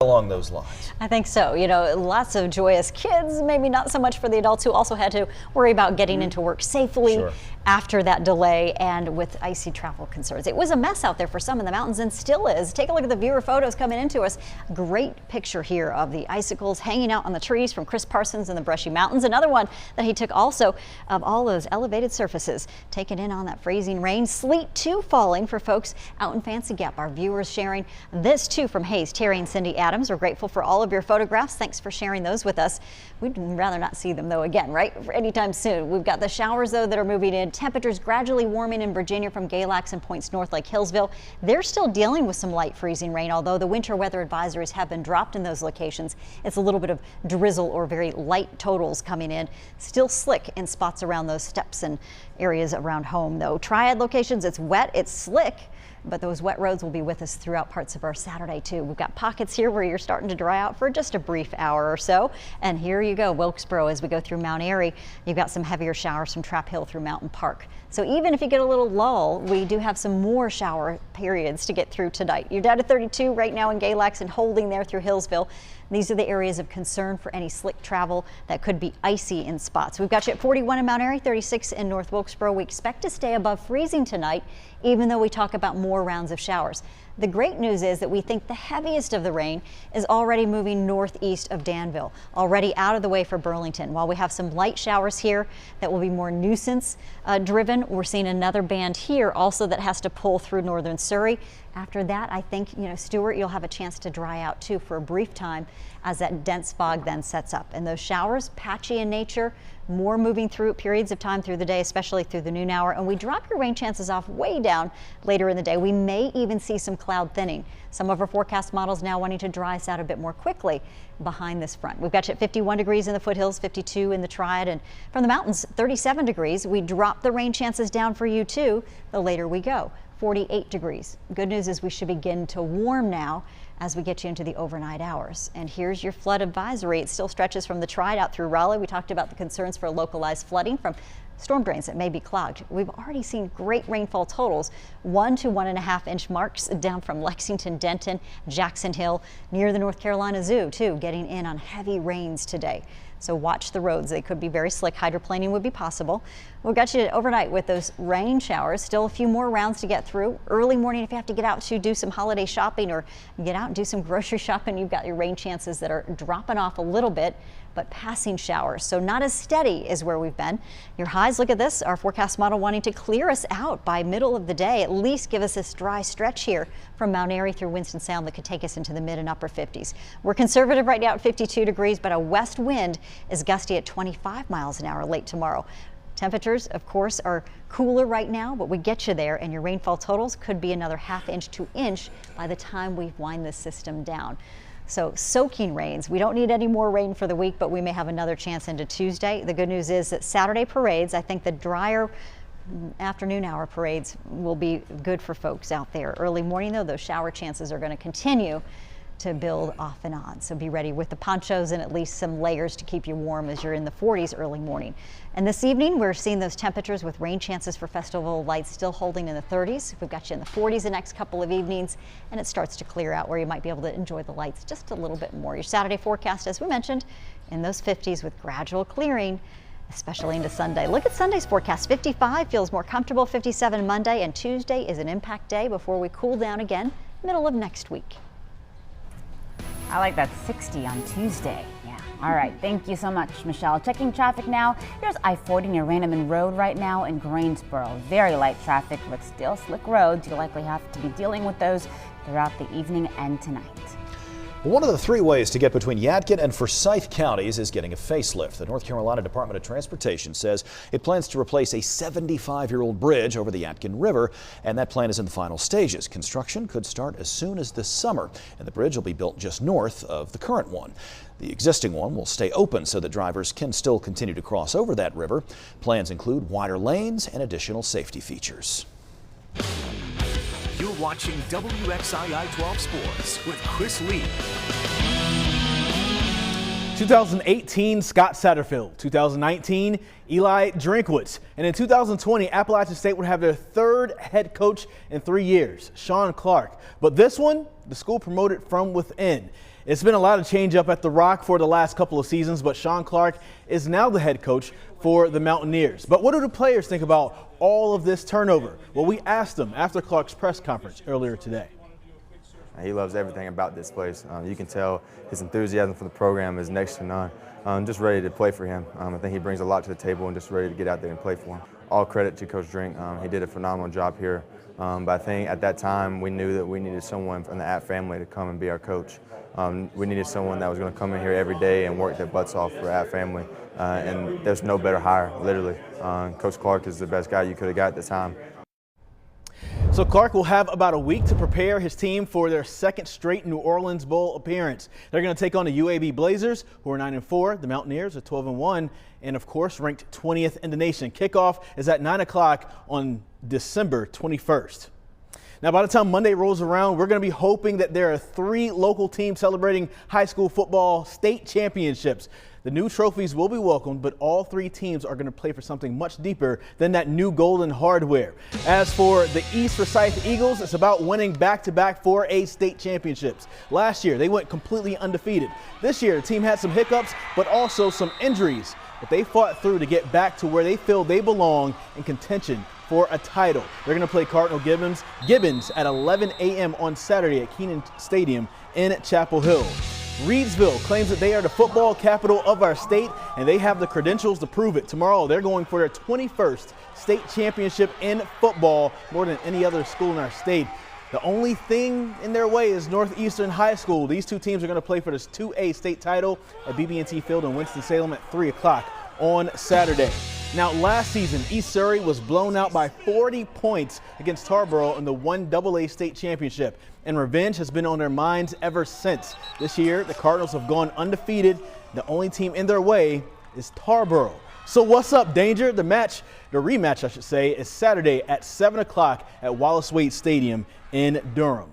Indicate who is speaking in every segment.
Speaker 1: along those lines.
Speaker 2: I think so. You know, lots of joyous kids, maybe not so much for the adults who also had to worry about getting into work safely after that delay and with icy travel concerns. It was a mess out there for some in the mountains and still is. Take a look at the viewer photos coming into us. Great picture here of the icicles hanging out on the trees from Chris Parsons in the Brushy Mountains. Another one that he took also of all those elevated surfaces taken in on that freezing rain. Sleet too falling for folks out in Fancy Gap. Our viewers sharing this too from Hayes, Terry and Cindy Adams. We're grateful for all of your photographs. Thanks for sharing those with us. We'd rather not see them though again, right? Anytime soon. We've got the showers though that are moving in. Temperatures gradually warming in Virginia from Galax and points north like Hillsville. They're still dealing with some light freezing rain, although the winter weather advisories have been dropped in those locations. It's a little bit of drizzle or very light totals coming in. Still slick in spots around those steps and areas around home though. Triad locations, it's wet, it's slick, but those wet roads will be with us throughout parts of our Saturday too. We've got pockets here where you're starting to dry out for just a brief hour or so. And here you go, Wilkesboro, as we go through Mount Airy, you've got some heavier showers from Trap Hill through Mountain Park. So even if you get a little lull, we do have some more shower periods to get through tonight. You're down to 32 right now in Galax and holding there through Hillsville. These are the areas of concern for any slick travel that could be icy in spots. We've got you at 41 in Mount Airy, 36 in North Wilkesboro. We expect to stay above freezing tonight, even though we talk about more rounds of showers. The great news is that we think the heaviest of the rain is already moving northeast of Danville, already out of the way for Burlington. While we have some light showers here that will be more nuisance driven, we're seeing another band here also that has to pull through northern Surrey. After that, I think, you know, Stuart, you'll have a chance to dry out too for a brief time as that dense fog then sets up. And those showers, patchy in nature, more moving through periods of time through the day, especially through the noon hour. And we drop your rain chances off way down later in the day. We may even see some cloud thinning. Some of our forecast models now wanting to dry us out a bit more quickly behind this front. We've got you at 51 degrees in the foothills, 52 in the Triad, and from the mountains, 37 degrees. We drop the rain chances down for you too the later we go. 48 degrees. Good news is we should begin to warm now as we get you into the overnight hours. And here's your flood advisory. It still stretches from the Triad out through Raleigh. We talked about the concerns for localized flooding from storm drains that may be clogged. We've already seen great rainfall totals, 1 to 1.5 inch marks down from Lexington, Denton, Jackson Hill, near the North Carolina Zoo too, getting in on heavy rains today. So watch the roads. They could be very slick. Hydroplaning would be possible. We've got you overnight with those rain showers. Still a few more rounds to get through. Early morning, if you have to get out to do some holiday shopping or get out and do some grocery shopping, you've got your rain chances that are dropping off a little bit, but passing showers. So not as steady as where we've been. Your highs, look at this. Our forecast model wanting to clear us out by middle of the day, at least give us this dry stretch here from Mount Airy through Winston-Salem that could take us into the mid and upper 50s. We're conservative right now at 52 degrees, but a west wind is gusty at 25 miles an hour late tomorrow. Temperatures, of course, are cooler right now, but we get you there, and your rainfall totals could be another ½ inch to inch by the time we wind this system down. So soaking rains. We don't need any more rain for the week, but we may have another chance into Tuesday. The good news is that Saturday parades, I think the drier afternoon hour parades will be good for folks out there. Early morning though, those shower chances are going to continue to build off and on. So be ready with the ponchos and at least some layers to keep you warm as you're in the 40s early morning. And this evening, we're seeing those temperatures with rain chances for Festival Lights still holding in the 30s. We've got you in the 40s the next couple of evenings, and it starts to clear out where you might be able to enjoy the lights just a little bit more. Your Saturday forecast, as we mentioned, in those 50s with gradual clearing, especially into Sunday. Look at Sunday's forecast. 55 feels more comfortable, 57 Monday, and Tuesday is an impact day before we cool down again middle of next week.
Speaker 3: I like that 60 on Tuesday. Yeah. All right. Thank you so much, Michelle. Checking traffic now. There's I-40 near Ranneman Road right now in Greensboro. Very light traffic, but still slick roads. You'll likely have to be dealing with those throughout the evening and tonight.
Speaker 1: One of the three ways to get between Yadkin and Forsyth counties is getting a facelift. The North Carolina Department of Transportation says it plans to replace a 75-year-old bridge over the Yadkin River, and that plan is in the final stages. Construction could start as soon as this summer, and the bridge will be built just north of the current one. The existing one will stay open so that drivers can still continue to cross over that river. Plans include wider lanes and additional safety features.
Speaker 4: You're watching WXII 12 Sports with Chris Lee.
Speaker 5: 2018, Scott Satterfield. 2019, Eli Drinkwitz. And in 2020, Appalachian State would have their third head coach in 3 years, Sean Clark. But this one, the school promoted from within. It's been a lot of change up at the Rock for the last couple of seasons, but Sean Clark is now the head coach for the Mountaineers. But what do the players think about all of this turnover? Well, we asked them after Clark's press conference earlier today.
Speaker 6: He loves everything about this place. You can tell his enthusiasm for the program is next to none. Just ready to play for him. I think he brings a lot to the table and just ready to get out there and play for him. All credit to Coach Drink. He did a phenomenal job here. But I think at that time we knew that we needed someone from the App family to come and be our coach. We needed someone that was going to come in here every day and work their butts off for App family. And there's no better hire, literally. Coach Clark is the best guy you could have got at the time.
Speaker 5: So Clark will have about a week to prepare his team for their second straight New Orleans Bowl appearance. They're going to take on the UAB Blazers, who are 9-4. The Mountaineers are 12-1, and of course ranked 20th in the nation. Kickoff is at 9 o'clock on December 21st. Now, by the time Monday rolls around, we're going to be hoping that there are 3 local teams celebrating high school football state championships. The new trophies will be welcomed, but all 3 teams are going to play for something much deeper than that new golden hardware. As for the East Forsyth Eagles, it's about winning back-to-back 4A state championships. Last year, they went completely undefeated. This year, the team had some hiccups, but also some injuries. But they fought through to get back to where they feel they belong in contention for a title. They're going to play Cardinal Gibbons at 11 a.m. on Saturday at Kenan Stadium in Chapel Hill. Reidsville claims that they are the football capital of our state, and they have the credentials to prove it. Tomorrow, they're going for their 21st state championship in football, more than any other school in our state. The only thing in their way is Northeastern High School. These 2 teams are going to play for this 2A state title at BB&T Field in Winston-Salem at 3 o'clock on Saturday. Now, last season, East Surrey was blown out by 40 points against Tarboro in the 1AA state championship, and revenge has been on their minds ever since. This year, the Cardinals have gone undefeated. The only team in their way is Tarboro. So what's up, Danger? The rematch, I should say, is Saturday at 7 o'clock at Wallace Wade Stadium in Durham.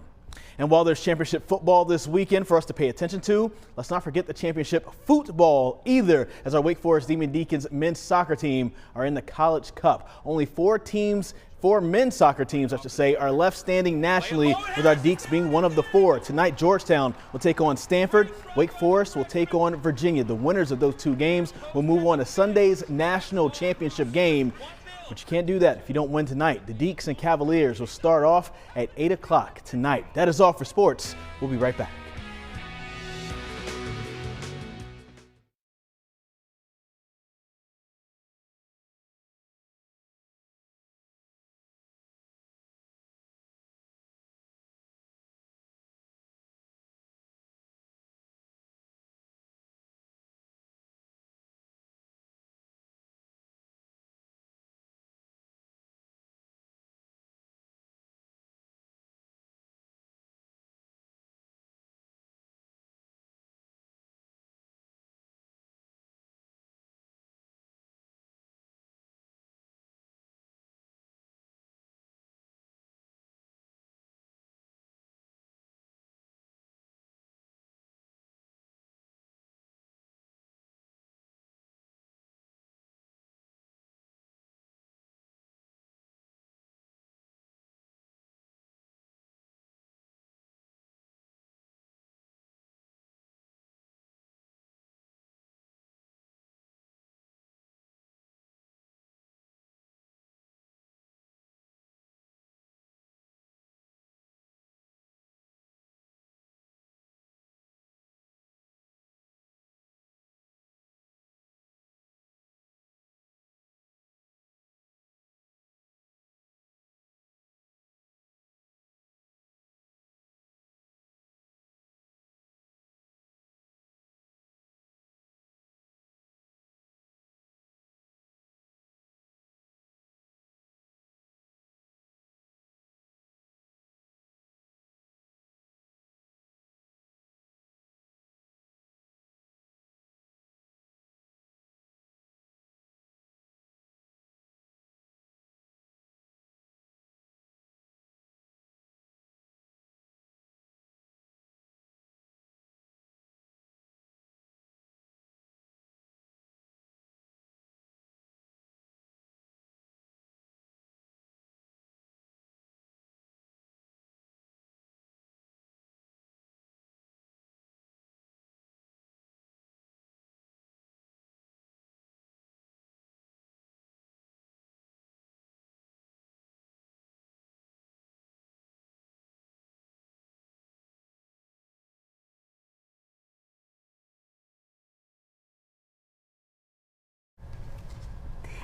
Speaker 5: And while there's championship football this weekend for us to pay attention to, let's not forget the championship football either, as our Wake Forest Demon Deacons men's soccer team are in the College Cup. Only 4 men's soccer teams, I should say, are left standing nationally, with our Deacs being one of the 4. Tonight, Georgetown will take on Stanford. Wake Forest will take on Virginia. The winners of those 2 games will move on to Sunday's national championship game. But you can't do that if you don't win tonight. The Deacs and Cavaliers will start off at 8 o'clock tonight. That is all for sports. We'll be right back.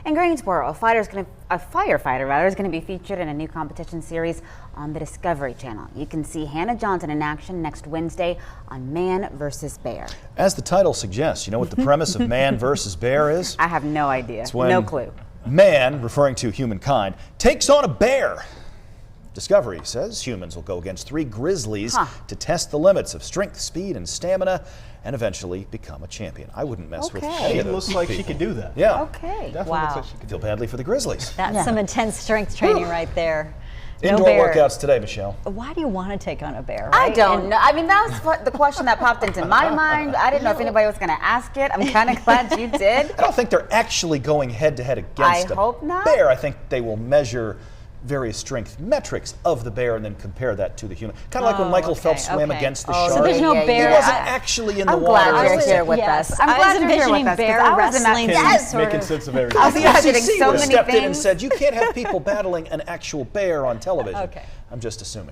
Speaker 3: In Greensboro, a firefighter is going to be featured in a new competition series on the Discovery Channel. You can see Hannah Johnson in action next Wednesday on Man vs. Bear.
Speaker 1: As the title suggests, you know what the premise of Man vs. Bear is?
Speaker 3: I have no idea.
Speaker 1: It's when
Speaker 3: no clue.
Speaker 1: Man, referring to humankind, takes on a bear. Discovery says humans will go against 3 grizzlies to test the limits of strength, speed, and stamina, and eventually become a champion. I wouldn't mess with any
Speaker 5: It
Speaker 1: of those
Speaker 5: looks like she
Speaker 1: people.
Speaker 5: could do that.
Speaker 1: Yeah.
Speaker 3: Okay.
Speaker 5: Definitely
Speaker 2: Wow.
Speaker 5: looks like she could.
Speaker 1: I feel badly for the grizzlies.
Speaker 2: That's some intense strength training right there.
Speaker 1: Indoor
Speaker 2: bear.
Speaker 1: workouts today, Michelle.
Speaker 2: Why do you want to take on a bear?
Speaker 3: I
Speaker 2: Right?
Speaker 3: don't
Speaker 2: And-
Speaker 3: know. I mean, that was what the question that popped into my mind. I didn't know if anybody was going to ask it. I'm kind of glad you did.
Speaker 1: I don't think they're actually going head to head against
Speaker 3: I
Speaker 1: a
Speaker 3: hope not.
Speaker 1: bear. I think they will measure various strength metrics of the bear and then compare that to the human. Kind of like when Michael
Speaker 2: okay,
Speaker 1: Phelps swam
Speaker 2: okay.
Speaker 1: against the
Speaker 3: Oh,
Speaker 1: shark.
Speaker 2: So there's no bear.
Speaker 1: He wasn't
Speaker 2: I-
Speaker 1: actually in the
Speaker 3: I'm
Speaker 1: water.
Speaker 3: glad you're
Speaker 2: was-
Speaker 3: here with
Speaker 2: yes,
Speaker 3: us. I'm
Speaker 2: I
Speaker 3: glad
Speaker 2: was
Speaker 3: you're here with
Speaker 2: envisioning
Speaker 3: us. 'cause
Speaker 2: bear
Speaker 3: I was
Speaker 2: wrestling
Speaker 3: imagining-
Speaker 2: some
Speaker 5: Ken's
Speaker 2: sort
Speaker 5: making
Speaker 2: of-
Speaker 5: sense of
Speaker 3: I
Speaker 5: everything.
Speaker 3: was imagining
Speaker 1: FCC
Speaker 3: so
Speaker 1: would have
Speaker 3: many
Speaker 1: stepped in and
Speaker 3: things.
Speaker 1: said, you can't have people battling an actual bear on television.
Speaker 2: Okay.
Speaker 1: I'm just assuming.